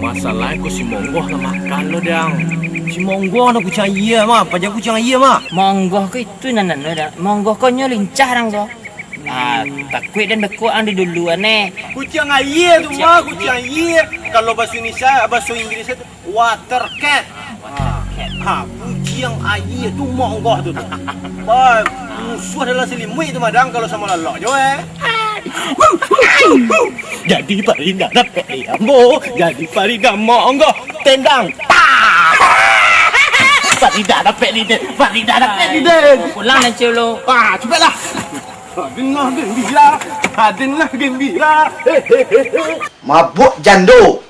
Masalah ko si Monggoh na makan lo dang. Si Monggoh na kucing iya mah, pajak kucing iya mah. Monggoh ke itu nanan dah. Monggoh kau nyo lincah rang so. Takut dan bekuk andi duluan Kucing iya tu mah, kucing iya. Kalau bahasa Indonesia, bahasa Inggris itu water cat. Kucing iya tu Monggoh tu. Bah, musuh adalah selimut tu madang kalau sama lelak je Jadi Farida dapat Ambo, jadi Farida Monggoh tendang. Farida dapat leader, Farida dapat leader. Pulang dan celo. Cepatlah. Dengar gembira. Mabuk jando.